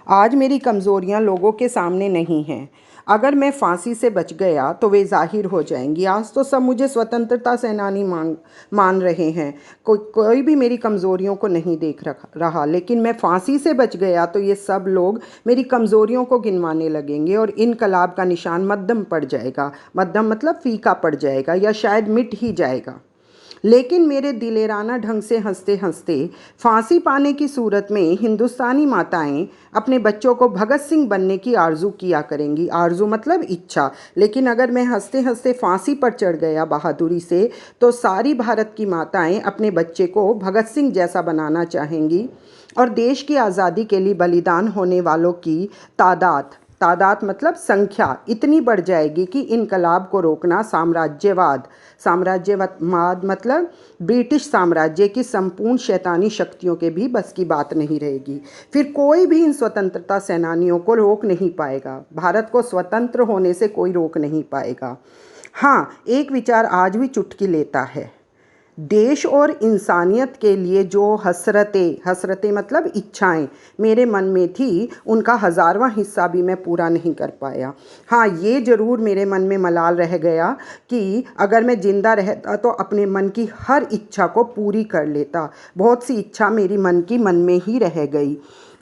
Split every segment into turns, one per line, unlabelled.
आज मेरी कमज़ोरियाँ लोगों के सामने नहीं हैं। अगर मैं फांसी से बच गया तो वे ज़ाहिर हो जाएंगी। आज तो सब मुझे स्वतंत्रता सेनानी मान रहे हैं। कोई भी मेरी कमज़ोरियों को नहीं देख रहा, लेकिन मैं फांसी से बच गया तो ये सब लोग मेरी कमज़ोरियों को गिनवाने लगेंगे और इनकलाब का निशान मध्यम पड़ जाएगा। मध्यम मतलब फीका पड़ जाएगा या शायद मिट ही जाएगा। लेकिन मेरे दिलेराना ढंग से हंसते हंसते फांसी पाने की सूरत में हिंदुस्तानी माताएं अपने बच्चों को भगत सिंह बनने की आरजू किया करेंगी। आरजू मतलब इच्छा। लेकिन अगर मैं हंसते हंसते फांसी पर चढ़ गया बहादुरी से, तो सारी भारत की माताएं अपने बच्चे को भगत सिंह जैसा बनाना चाहेंगी और देश की आज़ादी के लिए बलिदान होने वालों की तादाद तादाद मतलब संख्या इतनी बढ़ जाएगी कि इनकलाब को रोकना साम्राज्यवाद मतलब ब्रिटिश साम्राज्य की संपूर्ण शैतानी शक्तियों के भी बस की बात नहीं रहेगी। फिर कोई भी इन स्वतंत्रता सेनानियों को रोक नहीं पाएगा। भारत को स्वतंत्र होने से कोई रोक नहीं पाएगा। हाँ, एक विचार आज भी चुटकी लेता है। देश और इंसानियत के लिए जो हसरतें मतलब इच्छाएं मेरे मन में थी, उनका 1000वां हिस्सा भी मैं पूरा नहीं कर पाया। हाँ, ये ज़रूर मेरे मन में मलाल रह गया कि अगर मैं ज़िंदा रहता तो अपने मन की हर इच्छा को पूरी कर लेता। बहुत सी इच्छा मेरी मन में ही रह गई।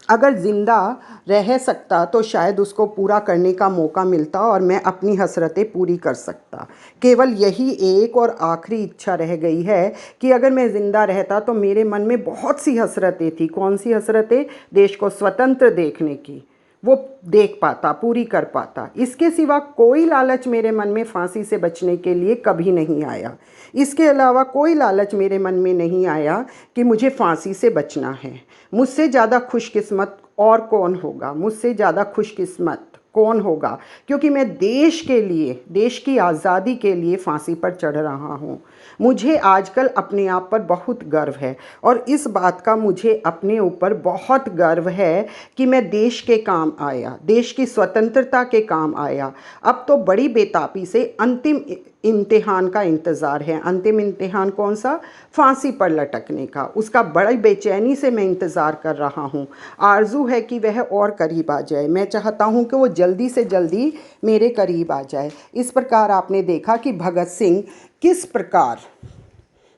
अगर ज़िंदा रह सकता तो शायद उसको पूरा करने का मौका मिलता और मैं अपनी हसरतें पूरी कर सकता। केवल यही एक और आखिरी इच्छा रह गई है कि अगर मैं ज़िंदा रहता तो मेरे मन में बहुत सी हसरतें थी। कौन सी हसरतें? देश को स्वतंत्र देखने की, वो देख पाता, पूरी कर पाता। इसके सिवा कोई लालच मेरे मन में फांसी से बचने के लिए कभी नहीं आया। इसके अलावा कोई लालच मेरे मन में नहीं आया कि मुझे फांसी से बचना है। मुझसे ज़्यादा खुशकिस्मत और कौन होगा? मुझसे ज़्यादा खुशकिस्मत कौन होगा? क्योंकि मैं देश के लिए, देश की आज़ादी के लिए फांसी पर चढ़ रहा हूँ। मुझे आजकल अपने आप पर बहुत गर्व है और इस बात का मुझे अपने ऊपर बहुत गर्व है कि मैं देश के काम आया, देश की स्वतंत्रता के काम आया। अब तो बड़ी बेताबी से अंतिम इम्तिहान का इंतज़ार है। अंतिम इम्तिहान कौन सा? फांसी पर लटकने का। उसका बड़ी बेचैनी से मैं इंतज़ार कर रहा हूँ। आरजू है कि वह और करीब आ जाए। मैं चाहता हूँ कि वो जल्दी से जल्दी मेरे करीब आ जाए। इस प्रकार आपने देखा कि भगत सिंह किस प्रकार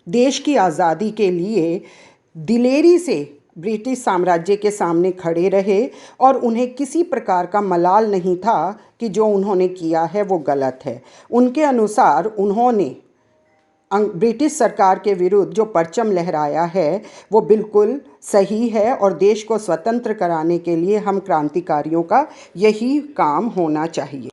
देश की आज़ादी के लिए दिलेरी से ब्रिटिश साम्राज्य के सामने खड़े रहे और उन्हें किसी प्रकार का मलाल नहीं था कि जो उन्होंने किया है वो गलत है। उनके अनुसार उन्होंने ब्रिटिश सरकार के विरुद्ध जो परचम लहराया है वो बिल्कुल सही है और देश को स्वतंत्र कराने के लिए हम क्रांतिकारियों का यही काम होना चाहिए।